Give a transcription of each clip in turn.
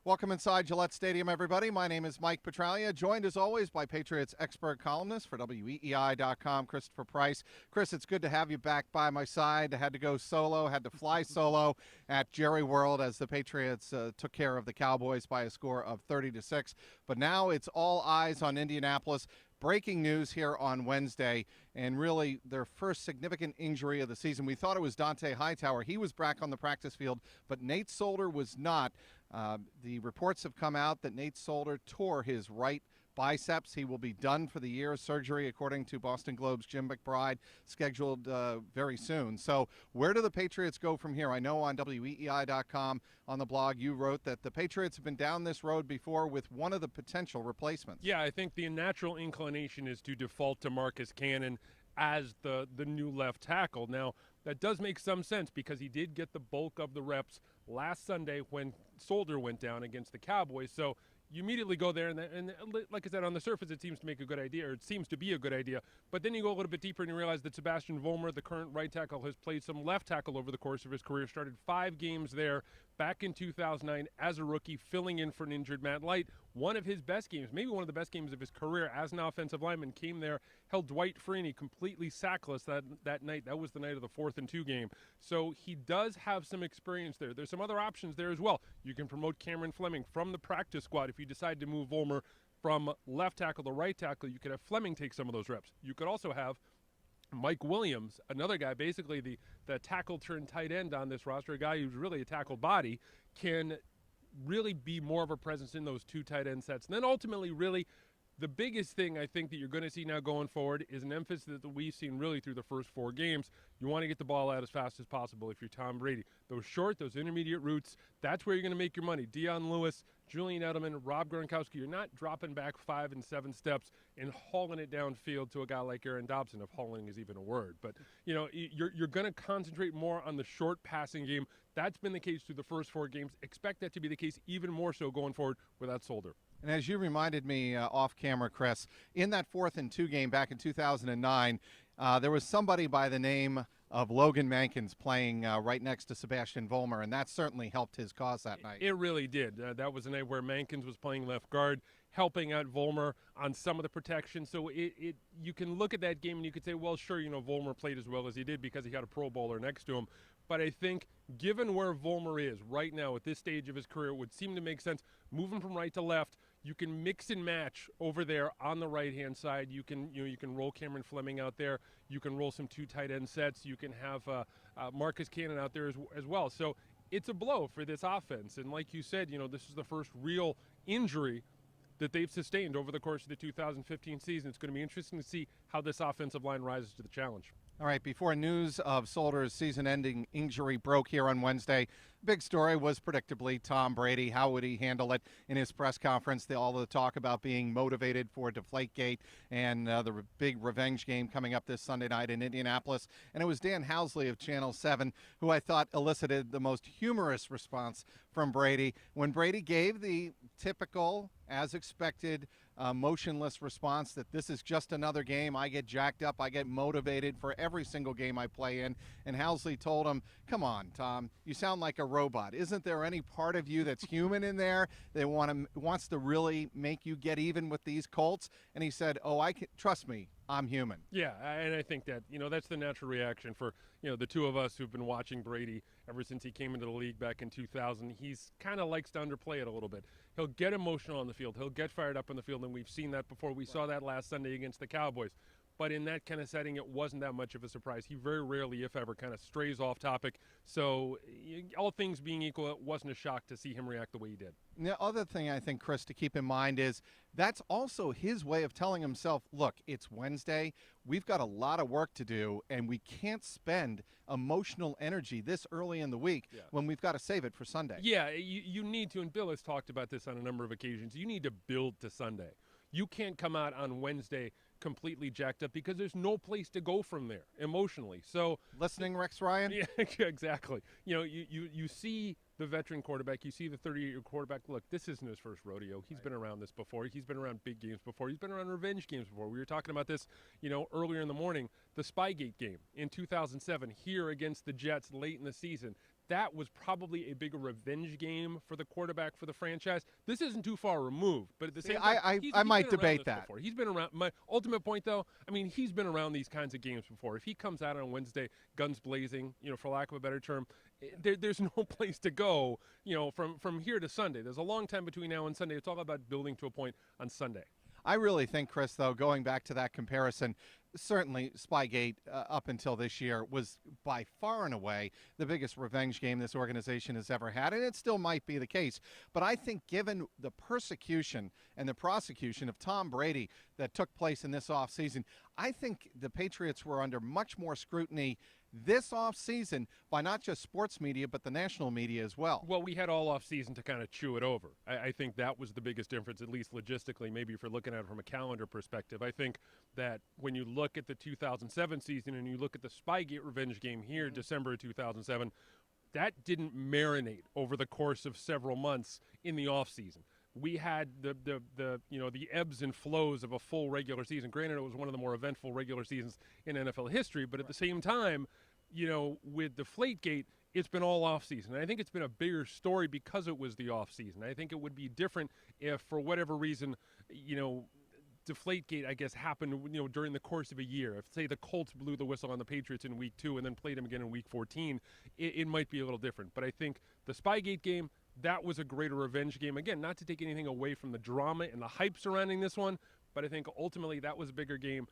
Welcome inside Gillette Stadium, everybody. My name is Mike Petraglia, joined as always by Patriots expert columnist for WEEI.com, Christopher Price. Chris, it's good to have you back by my side. I had to go solo, had to fly solo at Jerry World as the Patriots took care of the Cowboys by a score of 30-6. But now it's all eyes on Indianapolis. Breaking news here on Wednesday, and really their first significant injury of the season. We thought it was Dante Hightower. He was back on the practice field, but Nate Solder was not. The reports have come out that Nate Solder tore his right biceps. He will be done for the year. Surgery, according to Boston Globe's Jim McBride, scheduled very soon. So where do the Patriots go from here? I know on WEEI.com on the blog you wrote that the Patriots have been down this road before with one of the potential replacements. Yeah, I think the natural inclination is to default to Marcus Cannon as the new left tackle. Now, that does make some sense because he did get the bulk of the reps last Sunday when Solder went down against the Cowboys. So you immediately go there, and like I said, on the surface, it seems to make a good idea, or it seems to be a good idea. But then you go a little bit deeper and you realize that Sebastian Vollmer, the current right tackle, has played some left tackle over the course of his career, started 5 games there back in 2009 as a rookie, filling in for an injured Matt Light. One of his best games, maybe one of the best games of his career as an offensive lineman, came there, held Dwight Freeney completely sackless that night. That was the night of the 4th and 2 game. So he does have some experience there. There's some other options there as well. You can promote Cameron Fleming from the practice squad. If you decide to move Vollmer from left tackle to right tackle, you could have Fleming take some of those reps. You could also have Mike Williams, another guy, basically the tackle turned tight end on this roster, a guy who's really a tackle body, can really be more of a presence in those 2 tight end sets. And then ultimately, really, the biggest thing I think that you're going to see now going forward is an emphasis that we've seen really through the first 4 games. You want to get the ball out as fast as possible if you're Tom Brady. Those short, those intermediate routes, that's where you're going to make your money. Deion Lewis, Julian Edelman, Rob Gronkowski, you're not dropping back 5 and 7 steps and hauling it downfield to a guy like Aaron Dobson, if hauling is even a word. But, you know, you're going to concentrate more on the short passing game. That's been the case through the first 4 games. Expect that to be the case even more so going forward without Solder. And as you reminded me off camera, Chris, in that 4th and 2 game back in 2009, there was somebody by the name of Logan Mankins playing right next to Sebastian Vollmer, and that certainly helped his cause that night. It really did. That was a night where Mankins was playing left guard, helping out Vollmer on some of the protection. So you can look at that game and you could say, well, sure, you know, Vollmer played as well as he did because he had a Pro Bowler next to him. But I think given where Vollmer is right now at this stage of his career, it would seem to make sense. Moving from right to left, you can mix and match over there on the right-hand side. You can roll Cameron Fleming out there. You can roll some 2 tight end sets. You can have Marcus Cannon out there as well. So it's a blow for this offense. And like you said, you know, this is the first real injury that they've sustained over the course of the 2015 season. It's going to be interesting to see how this offensive line rises to the challenge. All right, before news of Solder's season-ending injury broke here on Wednesday, big story was predictably Tom Brady. How would he handle it in his press conference? All the talk about being motivated for Deflategate and the big revenge game coming up this Sunday night in Indianapolis. And it was Dan Housley of Channel 7 who I thought elicited the most humorous response from Brady when Brady gave the typical, as expected, motionless response that this is just another game. I get jacked up. I get motivated for every single game I play in. And Housley told him, come on, Tom, you sound like a robot. Isn't there any part of you that's human in there that wants to really make you get even with these Colts? And he said, trust me, I'm human. Yeah, and I think that, you know, that's the natural reaction for, you know, the two of us who've been watching Brady ever since he came into the league back in 2000. He's kind of likes to underplay it a little bit. He'll get emotional on the field. He'll get fired up on the field, and we've seen that before. We saw that last Sunday against the Cowboys. But in that kind of setting, it wasn't that much of a surprise. He very rarely, if ever, kind of strays off topic. So all things being equal, it wasn't a shock to see him react the way he did. The other thing I think, Chris, to keep in mind is that's also his way of telling himself, look, it's Wednesday. We've got a lot of work to do, and we can't spend emotional energy this early in the week when we've got to save it for Sunday. Yeah, you need to, and Bill has talked about this on a number of occasions, you need to build to Sunday. You can't come out on Wednesday completely jacked up because there's no place to go from there emotionally. So listening, Rex Ryan? Yeah, exactly. You know, you see the veteran quarterback, you see the 38-year quarterback. Look, this isn't his first rodeo. He's been around this before. He's been around big games before. He's been around revenge games before. We were talking about this, you know, earlier in the morning, the Spygate game in 2007 here against the Jets late in the season. that was probably a bigger revenge game for the quarterback for the franchise. This isn't too far removed, but at the same time, I might been around debate this that. before. He's been around. My ultimate point, though, I mean, he's been around these kinds of games before. If he comes out on Wednesday, guns blazing, for lack of a better term, there's no place to go, from here to Sunday. There's a long time between now and Sunday. It's all about building to a point on Sunday. I really think, Chris, though, going back to that comparison, certainly Spygate up until this year was by far and away the biggest revenge game this organization has ever had, and it still might be the case. But I think given the persecution and the prosecution of Tom Brady that took place in this offseason, I think the Patriots were under much more scrutiny this offseason by not just sports media, but the national media as well. Well, we had all offseason to kind of chew it over. I think that was the biggest difference, at least logistically, maybe if you're looking at it from a calendar perspective. I think that when you look at the 2007 season and you look at the Spygate revenge game here, December of 2007, that didn't marinate over the course of several months in the offseason. We had the ebbs and flows of a full regular season. Granted, it was one of the more eventful regular seasons in NFL history, but at the same time, with Deflategate, it's been all offseason. And I think it's been a bigger story because it was the offseason. I think it would be different if, for whatever reason, Deflategate, I guess, happened, during the course of a year. If, say, the Colts blew the whistle on the Patriots in week 2 and then played them again in week 14, it might be a little different. But I think the Spygate game, that was a greater revenge game. Again, not to take anything away from the drama and the hype surrounding this one, but I think ultimately that was a bigger game.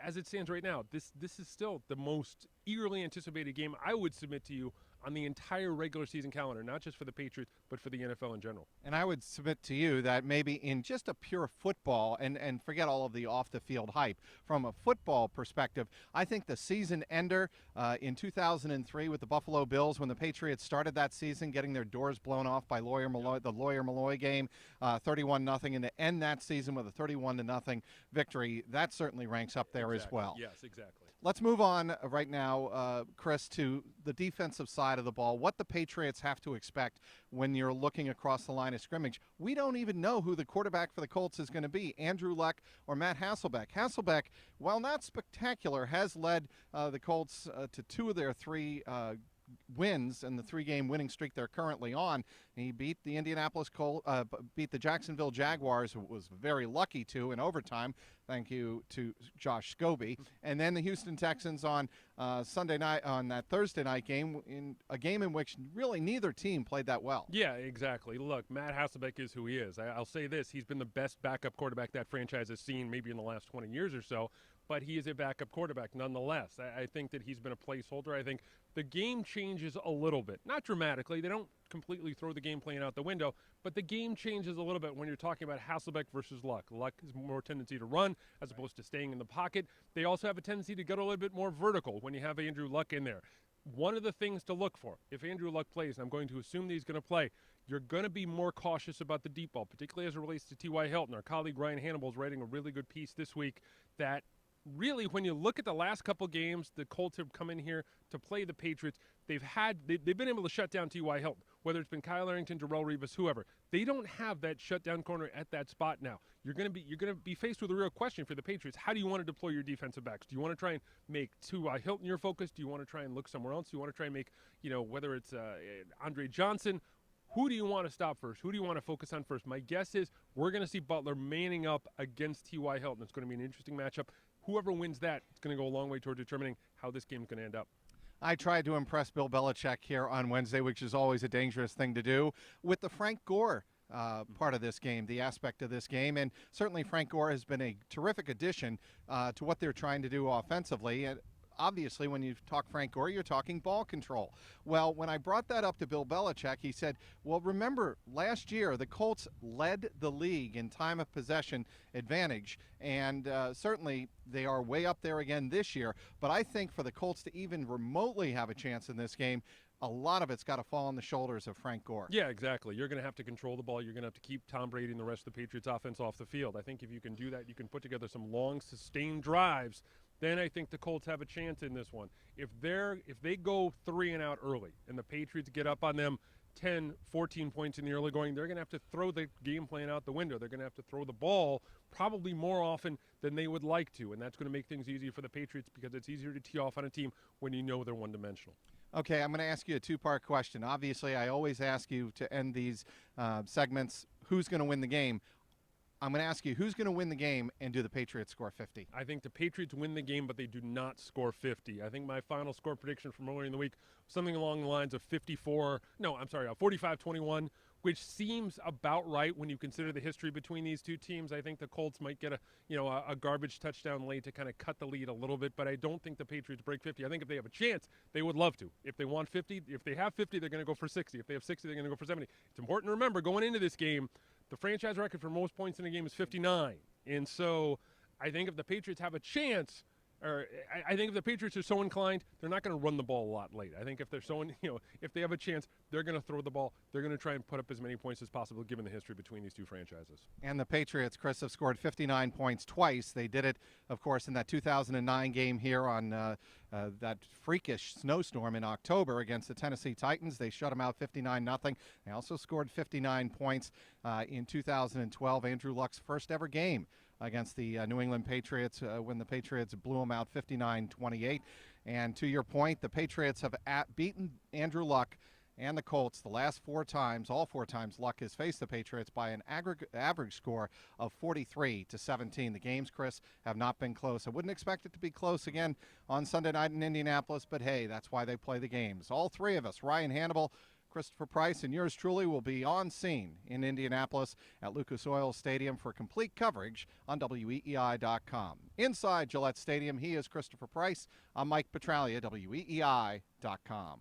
As it stands right now, this is still the most eagerly anticipated game I would submit to you on the entire regular season calendar, not just for the Patriots, but for the NFL in general. And I would submit to you that maybe in just a pure football, and forget all of the off-the-field hype, from a football perspective, I think the season ender in 2003 with the Buffalo Bills, when the Patriots started that season, getting their doors blown off by the Lawyer Malloy game, 31-0, and to end that season with a 31-0 victory, that certainly ranks up there as well. Yes, exactly. Let's move on right now, Chris, to the defensive side of the ball. What the Patriots have to expect when you're looking across the line of scrimmage. We don't even know who the quarterback for the Colts is going to be, Andrew Luck or Matt Hasselbeck. Hasselbeck, while not spectacular, has led the Colts to 2 of their 3 wins and the 3-game winning streak they're currently on. He beat the Indianapolis Colts, beat the Jacksonville Jaguars, who was very lucky to in overtime. Thank you to Josh Scobie. And then the Houston Texans on Sunday night, on that Thursday night game, in a game in which really neither team played that well. Yeah, exactly. Look, Matt Hasselbeck is who he is. I'll say this. He's been the best backup quarterback that franchise has seen maybe in the last 20 years or so, but he is a backup quarterback nonetheless. I think that he's been a placeholder. I think the game changes a little bit. Not dramatically. They don't completely throw the game plan out the window, but the game changes a little bit when you're talking about Hasselbeck versus Luck. Luck has more tendency to run as opposed to staying in the pocket. They also have a tendency to get a little bit more vertical when you have Andrew Luck in there. One of the things to look for, if Andrew Luck plays, and I'm going to assume that he's going to play, you're going to be more cautious about the deep ball, particularly as it relates to T.Y. Hilton. Our colleague Ryan Hannibal is writing a really good piece this week that really, when you look at the last couple games, the Colts have come in here to play the Patriots. They've been able to shut down T.Y. Hilton, whether it's been Kyle Arrington, Darrelle Revis, whoever. They don't have that shutdown corner at that spot now. You're going to be faced with a real question for the Patriots. How do you want to deploy your defensive backs? Do you want to try and make T.Y. Hilton your focus? Do you want to try and look somewhere else? Do you want to try and make, whether it's Andre Johnson? Who do you want to stop first? Who do you want to focus on first? My guess is we're going to see Butler manning up against T.Y. Hilton. It's going to be an interesting matchup. Whoever wins that, it's going to go a long way toward determining how this game is going to end up. I tried to impress Bill Belichick here on Wednesday, which is always a dangerous thing to do, with the Frank Gore part of this game, the aspect of this game. And certainly Frank Gore has been a terrific addition to what they're trying to do offensively. And obviously, when you talk Frank Gore, you're talking ball control. Well, when I brought that up to Bill Belichick, he said, well, remember, last year the Colts led the league in time of possession advantage, and certainly they are way up there again this year. But I think for the Colts to even remotely have a chance in this game, a lot of it's got to fall on the shoulders of Frank Gore. Yeah, exactly. You're going to have to control the ball. You're going to have to keep Tom Brady and the rest of the Patriots offense off the field. I think if you can do that, you can put together some long, sustained drives. Then I think the Colts have a chance in this one. If they go 3 and out early and the Patriots get up on them 10, 14 points in the early going, they're going to have to throw the game plan out the window. They're going to have to throw the ball probably more often than they would like to, and that's going to make things easier for the Patriots because it's easier to tee off on a team when you know they're one-dimensional. Okay, I'm going to ask you a two-part question. Obviously, I always ask you to end these segments, who's going to win the game? I'm going to ask you, who's going to win the game, and do the Patriots score 50? I think the Patriots win the game, but they do not score 50. I think my final score prediction from earlier in the week, something along the lines of 45-21, which seems about right when you consider the history between these two teams. I think the Colts might get a garbage touchdown late to kind of cut the lead a little bit, but I don't think the Patriots break 50. I think if they have a chance, they would love to. If they want 50, if they have 50, they're going to go for 60. If they have 60, they're going to go for 70. It's important to remember going into this game, the franchise record for most points in a game is 59. And so I think if the Patriots have a chance, or I think if the Patriots are so inclined, they're not going to run the ball a lot late. I think if they're if they have a chance, they're going to throw the ball. They're going to try and put up as many points as possible, given the history between these two franchises. And the Patriots, Chris, have scored 59 points twice. They did it, of course, in that 2009 game here on that freakish snowstorm in October against the Tennessee Titans. They shut them out 59-0. They also scored 59 points in 2012, Andrew Luck's first ever game against the New England Patriots when the Patriots blew them out 59-28. And to your point, the Patriots have beaten Andrew Luck and the Colts the last all four times Luck has faced the Patriots by an average score of 43-17. The games, Chris, have not been close. I wouldn't expect it to be close again on Sunday night in Indianapolis, but hey, that's why they play the games. All three of us, Ryan Hannibal, Christopher Price, and yours truly will be on scene in Indianapolis at Lucas Oil Stadium for complete coverage on WEEI.com. Inside Gillette Stadium, he is Christopher Price. I'm Mike Petraglia, WEEI.com.